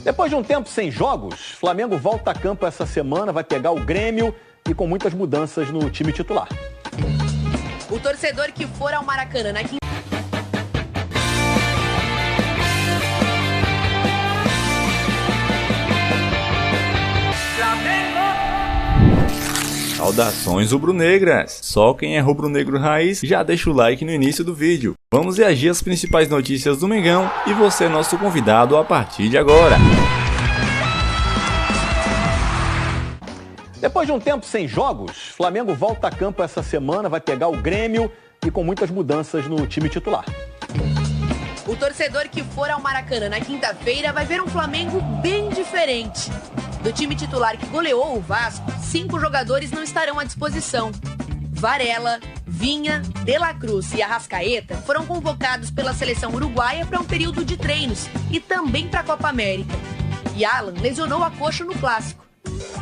Depois de um tempo sem jogos, Flamengo volta a campo essa semana, vai pegar o Grêmio e com muitas mudanças no time titular. O torcedor que for ao Maracanã na quinta... Saudações rubro-negras! Só quem é rubro-negro raiz já deixa o like no início do vídeo. Vamos reagir às principais notícias do Mengão e você é nosso convidado a partir de agora. Depois de um tempo sem jogos, Flamengo volta a campo essa semana, vai pegar o Grêmio e com muitas mudanças no time titular. O torcedor que for ao Maracanã na quinta-feira vai ver um Flamengo bem diferente. Do time titular que goleou o Vasco, 5 jogadores não estarão à disposição. Varela, Vinha, De La Cruz e Arrascaeta foram convocados pela seleção uruguaia para um período de treinos e também para a Copa América. E Alan lesionou a coxa no Clássico.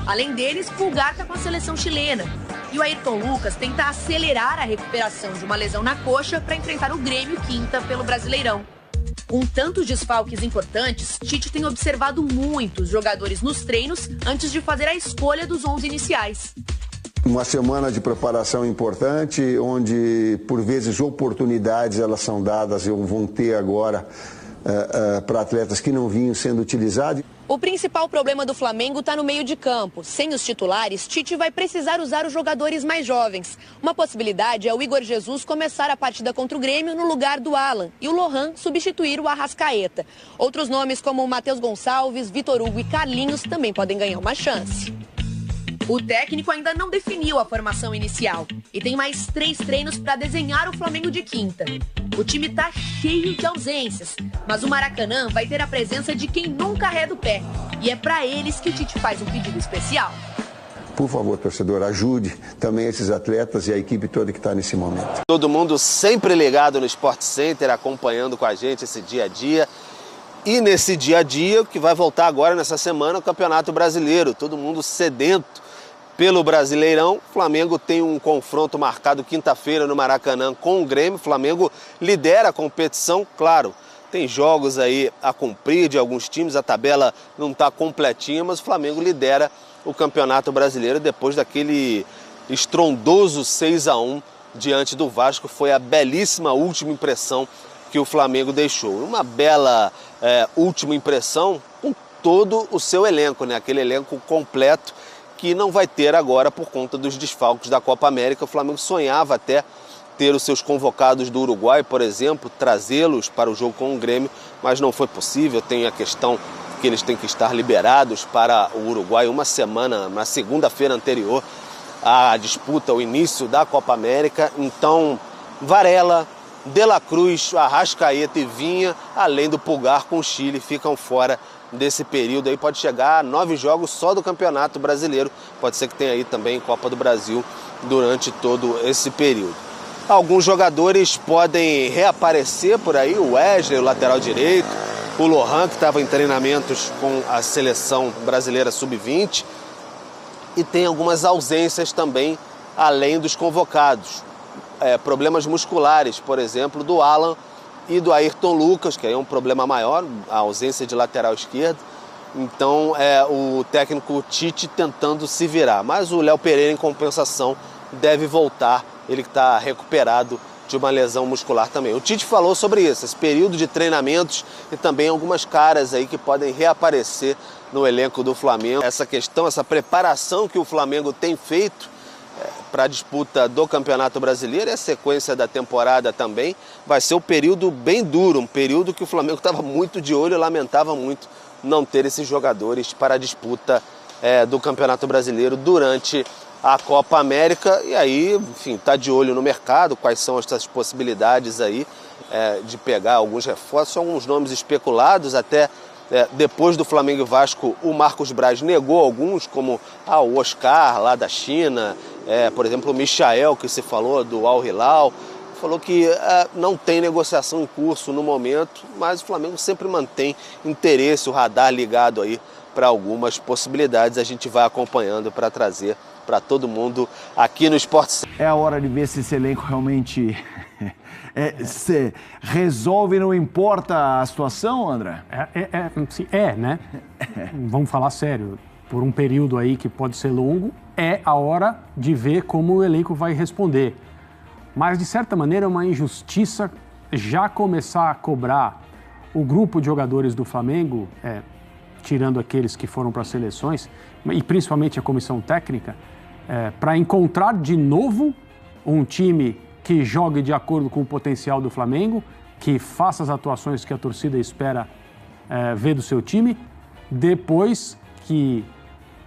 Além deles, Pulgar está com a seleção chilena. E o Ayrton Lucas tenta acelerar a recuperação de uma lesão na coxa para enfrentar o Grêmio quinta pelo Brasileirão. Com tantos desfalques importantes, Tite tem observado muitos jogadores nos treinos antes de fazer a escolha dos 11 iniciais. Uma semana de preparação importante, onde por vezes oportunidades elas são dadas e vão ter agora para atletas que não vinham sendo utilizados. O principal problema do Flamengo está no meio de campo. Sem os titulares, Tite vai precisar usar os jogadores mais jovens. Uma possibilidade é o Igor Jesus começar a partida contra o Grêmio no lugar do Alan e o Lohan substituir o Arrascaeta. Outros nomes como o Matheus Gonçalves, Vitor Hugo e Carlinhos também podem ganhar uma chance. O técnico ainda não definiu a formação inicial e tem mais 3 treinos para desenhar o Flamengo de quinta. O time está cheio de ausências, mas o Maracanã vai ter a presença de quem nunca arreda o pé. E é para eles que o Tite faz um pedido especial. Por favor, torcedor, ajude também esses atletas e a equipe toda que está nesse momento. Todo mundo sempre ligado no Sport Center, acompanhando com a gente esse dia a dia. E nesse dia a dia, que vai voltar agora nessa semana, o Campeonato Brasileiro. Todo mundo sedento pelo Brasileirão. O Flamengo tem um confronto marcado quinta-feira no Maracanã com o Grêmio. O Flamengo lidera a competição, claro. Tem jogos aí a cumprir de alguns times, a tabela não está completinha, mas o Flamengo lidera o Campeonato Brasileiro depois daquele estrondoso 6-1 diante do Vasco. Foi a belíssima última impressão que o Flamengo deixou. Uma bela última impressão com todo o seu elenco, né? Aquele elenco completo que não vai ter agora por conta dos desfalques da Copa América. O Flamengo sonhava até ter os seus convocados do Uruguai, por exemplo, trazê-los para o jogo com o Grêmio, mas não foi possível. Tem a questão que eles têm que estar liberados para o Uruguai uma semana, na segunda-feira anterior à disputa, ao início da Copa América. Então, Varela, De La Cruz, Arrascaeta e Vinha, além do Pulgar com o Chile, ficam fora desse período. Aí pode chegar a 9 jogos só do Campeonato Brasileiro. Pode ser que tenha aí também Copa do Brasil durante todo esse período. Alguns jogadores podem reaparecer por aí, o Wesley, o lateral direito, o Lohan, que estava em treinamentos com a seleção brasileira sub-20, e tem algumas ausências também, além dos convocados. Problemas musculares, por exemplo, do Alan e do Ayrton Lucas, que aí é um problema maior, a ausência de lateral esquerdo. Então, o técnico Tite tentando se virar. Mas o Léo Pereira, em compensação, deve voltar. Ele que está recuperado de uma lesão muscular também. O Tite falou sobre isso, esse período de treinamentos e também algumas caras aí que podem reaparecer no elenco do Flamengo. Essa questão, essa preparação que o Flamengo tem feito para a disputa do Campeonato Brasileiro e a sequência da temporada também, vai ser um período bem duro, um período que o Flamengo estava muito de olho e lamentava muito não ter esses jogadores para a disputa do Campeonato Brasileiro durante a Copa América. E aí, enfim, está de olho no mercado, quais são essas possibilidades aí de pegar alguns reforços, alguns nomes especulados. Até depois do Flamengo e Vasco, o Marcos Braz negou alguns, como o Oscar, lá da China, por exemplo, o Michael, que se falou do Al Hilal, falou que não tem negociação em curso no momento, mas o Flamengo sempre mantém interesse, o radar ligado aí para algumas possibilidades. A gente vai acompanhando para trazer para todo mundo aqui no Sport Center. É a hora de ver se esse elenco realmente Se resolve, não importa a situação, André? Né? Vamos falar sério. Por um período aí que pode ser longo, é a hora de ver como o elenco vai responder. Mas, de certa maneira, é uma injustiça já começar a cobrar o grupo de jogadores do Flamengo, tirando aqueles que foram para as seleções, e principalmente a comissão técnica, para encontrar de novo um time que jogue de acordo com o potencial do Flamengo, que faça as atuações que a torcida espera ver do seu time, depois que,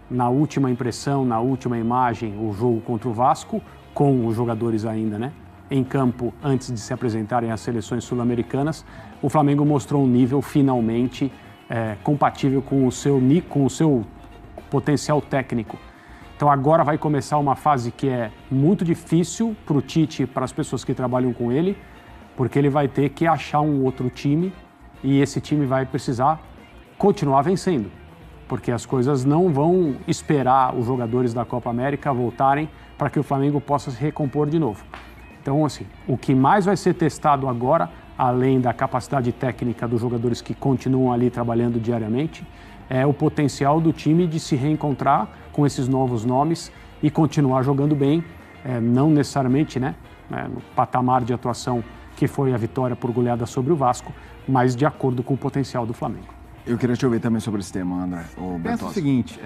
na última impressão, na última imagem, o jogo contra o Vasco, com os jogadores ainda, né, em campo antes de se apresentarem às seleções sul-americanas, o Flamengo mostrou um nível finalmente compatível com o seu potencial técnico. Então agora vai começar uma fase que é muito difícil para o Tite e para as pessoas que trabalham com ele, porque ele vai ter que achar um outro time e esse time vai precisar continuar vencendo, porque as coisas não vão esperar os jogadores da Copa América voltarem para que o Flamengo possa se recompor de novo. Então, assim, o que mais vai ser testado agora, além da capacidade técnica dos jogadores que continuam ali trabalhando diariamente, é o potencial do time de se reencontrar com esses novos nomes e continuar jogando bem, não necessariamente, né, no patamar de atuação que foi a vitória por goleada sobre o Vasco, mas de acordo com o potencial do Flamengo. Eu queria te ouvir também sobre esse tema, André. Pensa o seguinte,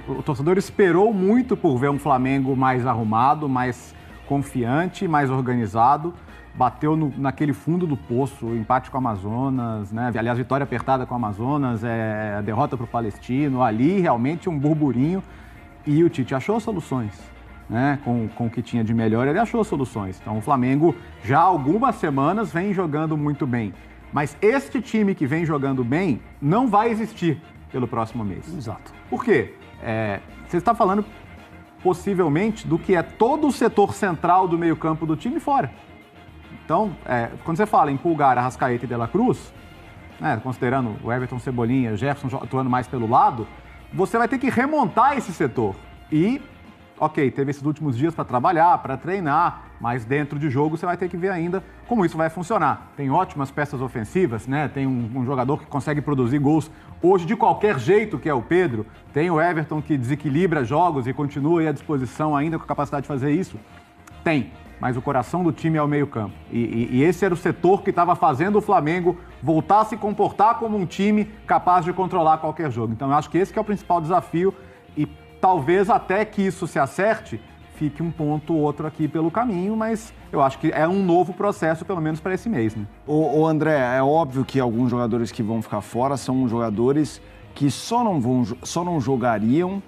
o torcedor esperou muito por ver um Flamengo mais arrumado, mais confiante, mais organizado, bateu naquele fundo do poço, o empate com o Amazonas, né? Aliás, vitória apertada com o Amazonas, a derrota para o Palestino, ali realmente um burburinho, e o Tite achou soluções, né? Com o que tinha de melhor, ele achou soluções. Então o Flamengo já há algumas semanas vem jogando muito bem, mas este time que vem jogando bem não vai existir pelo próximo mês. Exato. Por quê? Você está falando possivelmente do que é todo o setor central do meio-campo do time fora. Então, quando você fala em Pulgar, Arrascaeta e De La Cruz, né, considerando o Everton, Cebolinha, o Jefferson atuando mais pelo lado, você vai ter que remontar esse setor. E, ok, teve esses últimos dias para trabalhar, para treinar, mas dentro de jogo você vai ter que ver ainda como isso vai funcionar. Tem ótimas peças ofensivas, né? Tem um jogador que consegue produzir gols hoje de qualquer jeito, que é o Pedro. Tem o Everton que desequilibra jogos e continua aí à disposição ainda com a capacidade de fazer isso. Tem, mas o coração do time é o meio-campo. E esse era o setor que estava fazendo o Flamengo voltar a se comportar como um time capaz de controlar qualquer jogo. Então eu acho que esse que é o principal desafio e talvez até que isso se acerte, fique um ponto ou outro aqui pelo caminho, mas eu acho que é um novo processo, pelo menos para esse mês, né? Ô André, é óbvio que alguns jogadores que vão ficar fora são jogadores que só não jogariam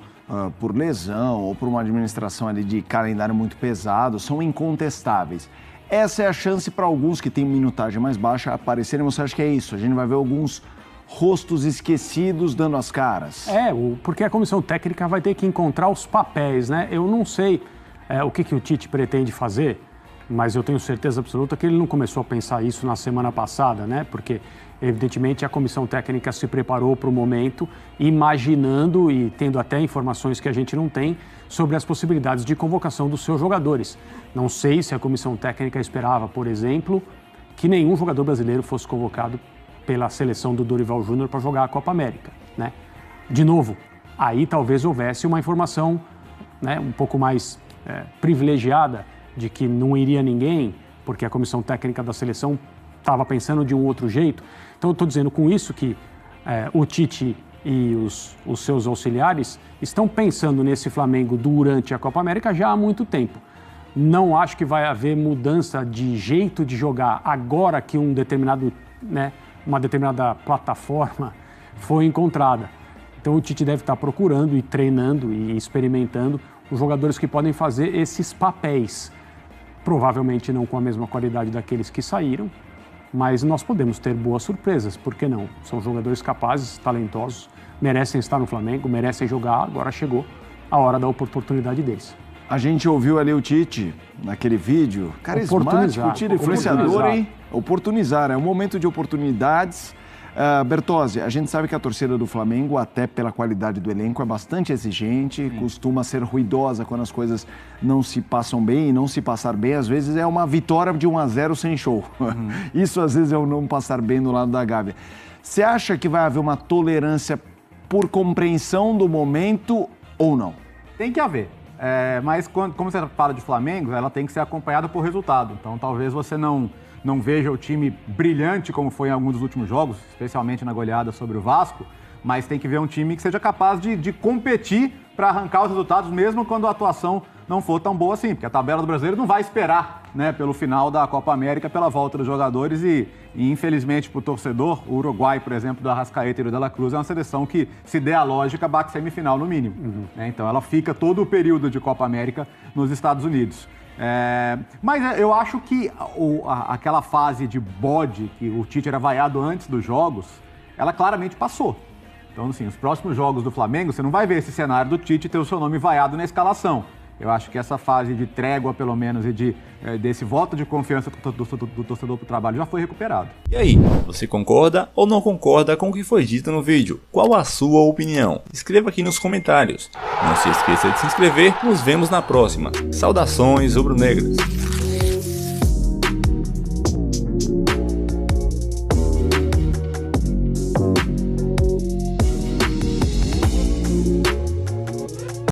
por lesão ou por uma administração ali de calendário muito pesado, são incontestáveis. Essa é a chance para alguns que têm minutagem mais baixa aparecerem. Você acha que é isso? A gente vai ver alguns rostos esquecidos dando as caras? Porque a comissão técnica vai ter que encontrar os papéis, né? Eu não sei o que o Tite pretende fazer, mas eu tenho certeza absoluta que ele não começou a pensar isso na semana passada, né? Porque, evidentemente, a comissão técnica se preparou para o momento, imaginando e tendo até informações que a gente não tem sobre as possibilidades de convocação dos seus jogadores. Não sei se a comissão técnica esperava, por exemplo, que nenhum jogador brasileiro fosse convocado pela seleção do Dorival Júnior para jogar a Copa América, né? De novo, aí talvez houvesse uma informação, né, um pouco mais privilegiada de que não iria ninguém, porque a comissão técnica da seleção estava pensando de um outro jeito. Então eu estou dizendo com isso que o Tite e os seus auxiliares estão pensando nesse Flamengo durante a Copa América já há muito tempo. Não acho que vai haver mudança de jeito de jogar agora que uma determinada plataforma foi encontrada. Então o Tite deve estar procurando e treinando e experimentando os jogadores que podem fazer esses papéis. Provavelmente não com a mesma qualidade daqueles que saíram, mas nós podemos ter boas surpresas, por que não? São jogadores capazes, talentosos, merecem estar no Flamengo, merecem jogar, agora chegou a hora da oportunidade deles. A gente ouviu ali o Tite naquele vídeo, carismático, o Tite influenciador, hein? Oportunizar, é um momento de oportunidades. Bertozzi, a gente sabe que a torcida do Flamengo, até pela qualidade do elenco, é bastante exigente, costuma ser ruidosa quando as coisas não se passam bem, e não se passar bem, às vezes é uma vitória de 1-0 sem show. Isso às vezes é o não passar bem do lado da Gávea. Você acha que vai haver uma tolerância por compreensão do momento ou não? Tem que haver. Mas como você fala de Flamengo, ela tem que ser acompanhada por resultado. Então talvez você não veja o time brilhante como foi em alguns dos últimos jogos, especialmente na goleada sobre o Vasco, mas tem que ver um time que seja capaz de competir para arrancar os resultados, mesmo quando a atuação não for tão boa assim, porque a tabela do brasileiro não vai esperar, né, pelo final da Copa América, pela volta dos jogadores e infelizmente para o torcedor, o Uruguai, por exemplo, do Arrascaeta e do Dela Cruz é uma seleção que, se der a lógica, bate semifinal no mínimo. Né? Então ela fica todo o período de Copa América nos Estados Unidos. Mas eu acho que aquela fase de bode, que o Tite era vaiado antes dos jogos, ela claramente passou. Então, assim, os próximos jogos do Flamengo, você não vai ver esse cenário do Tite ter o seu nome vaiado na escalação. Eu acho que essa fase de trégua, pelo menos, e desse voto de confiança do torcedor para o trabalho já foi recuperado. E aí, você concorda ou não concorda com o que foi dito no vídeo? Qual a sua opinião? Escreva aqui nos comentários. Não se esqueça de se inscrever, nos vemos na próxima. Saudações rubro-negras!